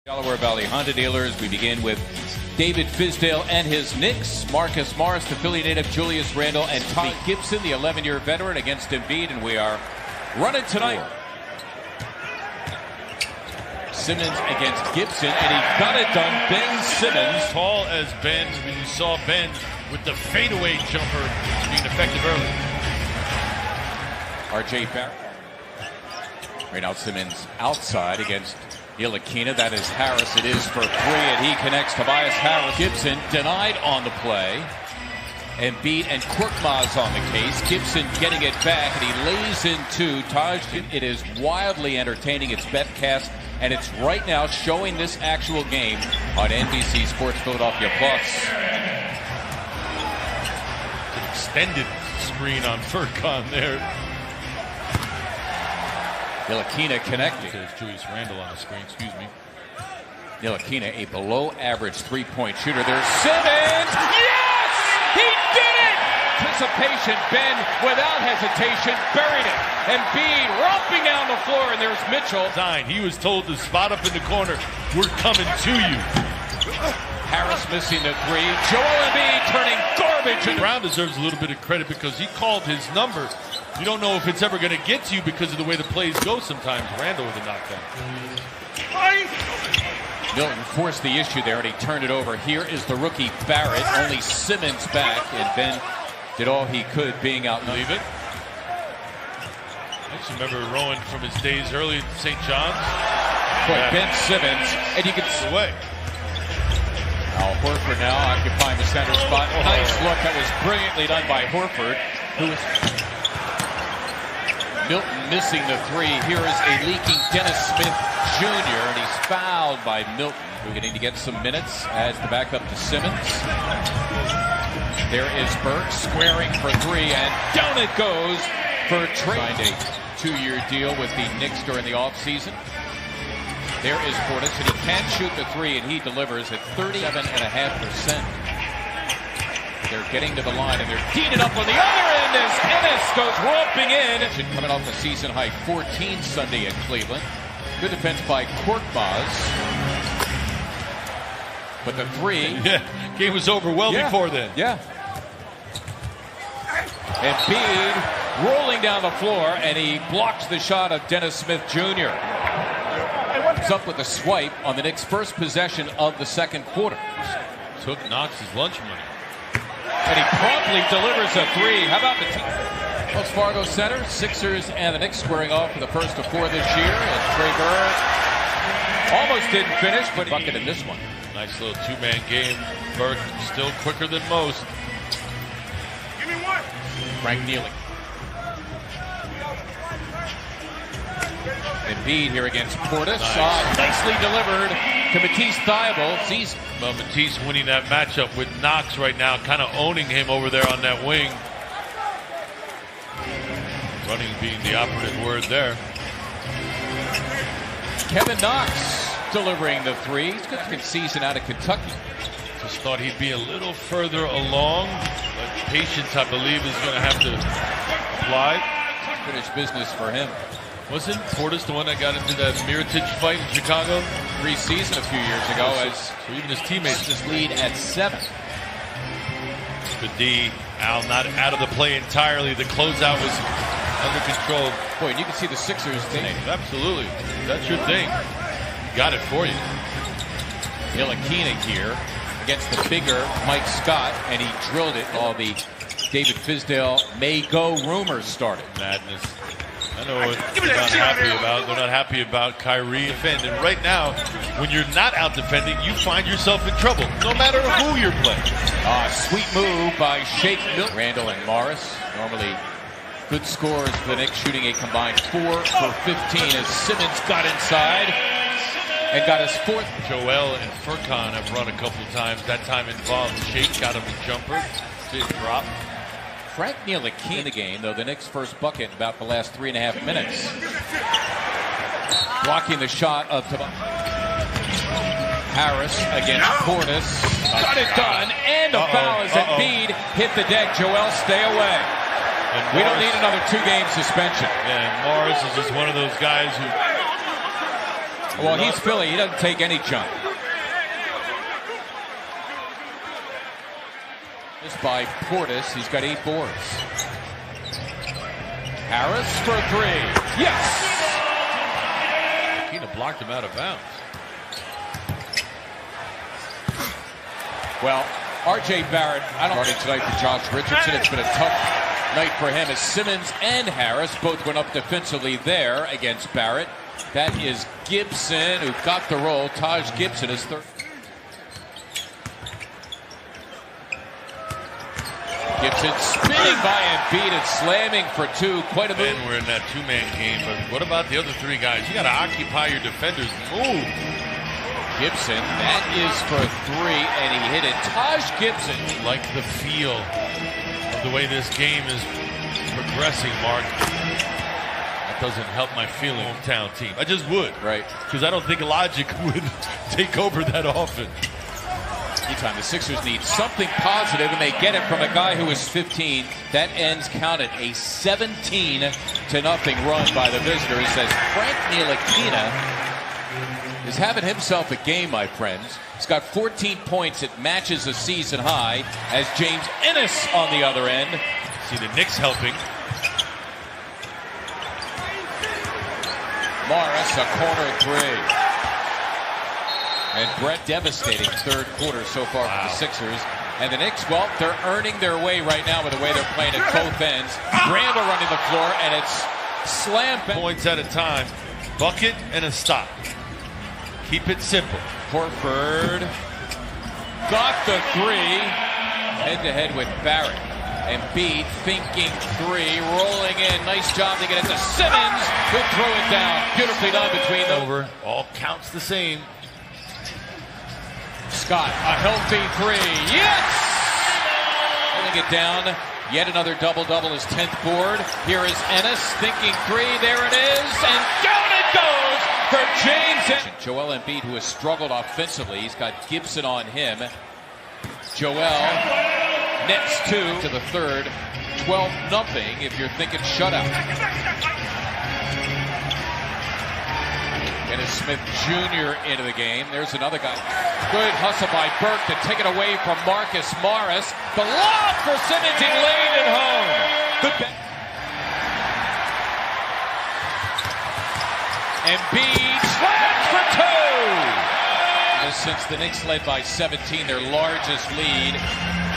Delaware Valley Honda dealers. We begin with David Fizdale and his Knicks. Marcus Morris, the Philly native, Julius Randle, and Tommy Gibson, the 11-year veteran, against Embiid, and we are running tonight. Simmons against Gibson, and he got it done. Ben Simmons. Tall as Ben. We saw Ben with the fadeaway jumper being effective early. R.J. Barrett. Right now Simmons outside against Ntilikina. That is Harris. It is for three, and he connects. Tobias Harris. Gibson denied on the play. Embiid and Korkmaz on the case. Gibson getting it back, and he lays into Taj. It is wildly entertaining. It's Bethcast, and it's right now showing this actual game on NBC Sports Philadelphia Plus. An extended screen on Furkan there. Ntilikina connecting. There's Julius Randle on the screen, excuse me. Ntilikina, a below-average three-point shooter. There's Simmons! Yes! He did it! Anticipation, Ben, without hesitation, buried it. Embiid romping down the floor, and there's Mitchell. He was told to spot up in the corner. We're coming to you. Harris missing the three. Joel Embiid turning garbage. Brown deserves a little bit of credit because he called his number. You don't know if it's ever going to get to you because of the way the plays go sometimes. Randle with a knockdown. Milton forced the issue there, and he turned it over. Here is the rookie Barrett. Only Simmons back, and Ben did all he could being out. Believe it. I just remember Rowan from his days early at St. John's. Boy, Ben Simmons, and you can see away. Al Horford now occupying the center spot. Nice look. That was brilliantly done by Horford, who was Milton missing the three. Here is a leaking Dennis Smith Jr., and he's fouled by Milton, who's getting to get some minutes as the backup to Simmons. There is Burke squaring for three, and down it goes for Trey. Signed a 2-year deal with the Knicks during the offseason. There is Portis, and he can't shoot the three, and he delivers at 37.5%. They're getting to the line, and they're teeing it up on the other end as Ennis goes romping in. Coming off a season-high 14 Sunday at Cleveland. Good defense by Korkmaz. But the three... Yeah, game was over well before then. Yeah. Embiid rolling down the floor, and he blocks the shot of Dennis Smith Jr. He's up with a swipe on the Knicks' first possession of the second quarter. Took Knox's lunch money. And he promptly delivers a three. How about the Wells Fargo Center? Sixers and the Knicks squaring off for the first of four this year. And Trey Burke almost didn't finish, but bucket in this one. Nice little two-man game. Burke still quicker than most. Give me one. Frank Neely. Embiid here against Portis. Nice. Nicely delivered to Matisse Thybulle. Well, Matisse winning that matchup with Knox right now, kind of owning him over there on that wing. Running being the operative word there. Kevin Knox delivering the three. He's got a good season out of Kentucky. Just thought he'd be a little further along, but patience, I believe, is going to have to apply. Finished business for him. Wasn't Portis the one that got into that Mirotic fight in Chicago? Preseason a few years ago, as so even his teammates just lead at 7. The D, Al, not out of the play entirely. The closeout was under control. Boy, and you can see the Sixers thing. Absolutely. That's your thing. Got it for you. Ntilikina here against the bigger Mike Scott, and he drilled it. All the David Fizdale may-go rumors started. Madness. I know what they're not happy about. They're not happy about Kyrie defending. Right now, when you're not out defending, you find yourself in trouble, no matter who you're playing. Sweet move by Shake Milton. Randle and Morris, normally good scores for the Knicks, shooting a combined 4 for 15 as Simmons got inside and got his fourth. Joel and Furkan have run a couple times. That time involved Shake, got him a jumper. Did drop. Frank Ntilikina in the game, though, the Knicks' first bucket in about the last 3.5 minutes. Blocking the shot of Harris against Portis. Got it done, and a foul as Embiid hit the deck. Joel, stay away. And we don't need another 2-game suspension. Yeah, and Morris is just one of those guys who Well, he's Philly. He doesn't take any junk. This by Portis. He's got 8 boards. Harris for 3. Yes! Kina blocked him out of bounds. Well, R.J. Barrett, I don't starting tonight for Josh Richardson. It's been a tough night for him as Simmons and Harris both went up defensively there against Barrett. That is Gibson who got the roll. Taj Gibson is third. Gibson spinning by Embiid and slamming for 2. Quite a move. And we're in that 2-man game, but what about the other 3 guys? You got to occupy your defenders. Move. Gibson, that is for 3, and he hit it. Taj Gibson. Like the feel of the way this game is progressing, Mark. That doesn't help my feeling. Hometown team. I just would. Right. Because I don't think logic would take over that often. Anytime the Sixers need something positive, and they get it from a guy who is 15. That ends, counted, a 17-0 run by the visitors as Frank Ntilikina is having himself a game, my friends. He's got 14 points. It matches a season high as James Ennis on the other end. See the Knicks helping. Morris, a corner 3. And Brett devastating third quarter so far for the Sixers. And the Knicks, well, they're earning their way right now with the way they're playing at both ends. Randall running the floor, and it's slam. Points at a time. Bucket and a stop. Keep it simple. Horford got the 3. Head-to-head with Barrett. Embiid thinking 3, rolling in. Nice job to get it to Simmons, who'll throw it down. Beautifully done between them. Over. All counts the same. Scott, a healthy 3. Yes! Pulling it down. Yet another double-double, his 10th board. Here is Ennis thinking 3. There it is. And down it goes for James Ennis. Joel Embiid, who has struggled offensively. He's got Gibson on him. Joel, Nets 2 to the third. 12-0 if you're thinking shutout. Dennis Smith Jr. into the game. There's another guy. Good hustle by Burke to take it away from Marcus Morris. The lob for Simmons. He laid it home. Good bet. Embiid slams for 2. Since the Knicks led by 17, their largest lead.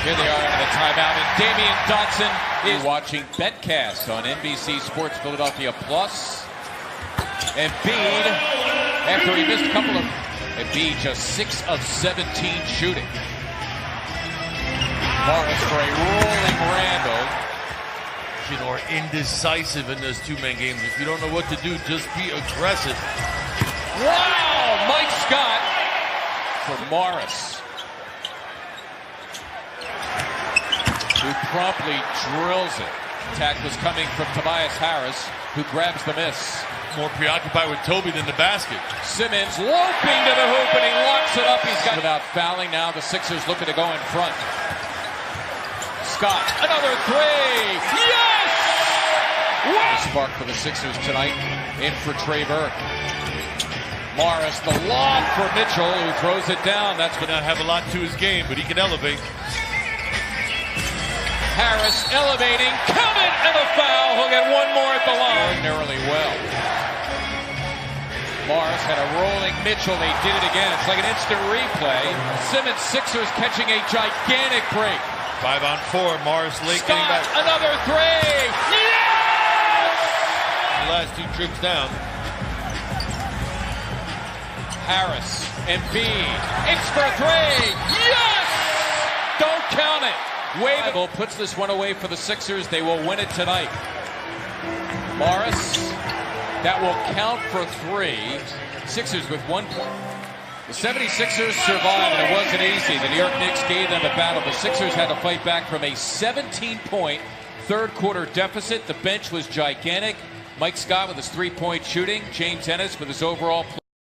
Here they are into the timeout. And Damian Dotson is watching Betcast on NBC Sports Philadelphia Plus. Embiid, after he missed a couple of... Embiid just 6 of 17 shooting. Morris for a rolling Randall. Or indecisive in those 2-man games. If you don't know what to do, just be aggressive. Wow! Mike Scott for Morris, who promptly drills it. Attack was coming from Tobias Harris, who grabs the miss. More preoccupied with Toby than the basket. Simmons loping to the hoop, and he locks it up. He's got without fouling. Now the Sixers looking to go in front. Scott, another 3. Yes! Wow! Spark for the Sixers tonight. In for Trey Burke. Morris, the lob for Mitchell, who throws it down. That's going to have a lot to his game, but he can elevate. Harris elevating, count it, and a foul. He'll get one more at the line. Ordinarily well. Morris had a rolling Mitchell. They did it again. It's like an instant replay. Simmons, Sixers catching a gigantic break. 5 on 4. Morris late Scott, getting back. Another 3. Yes! The last 2 trips down. Harris, Embiid, it's for 3. Yes! Don't count it. Wade puts this one away for the Sixers. They will win it tonight. Morris, that will count for 3. Sixers with 1 point. The 76ers survived, and it wasn't easy. The New York Knicks gave them a battle. The Sixers had to fight back from a 17-point third quarter deficit. The bench was gigantic. Mike Scott with his 3-point shooting. James Ennis with his overall play.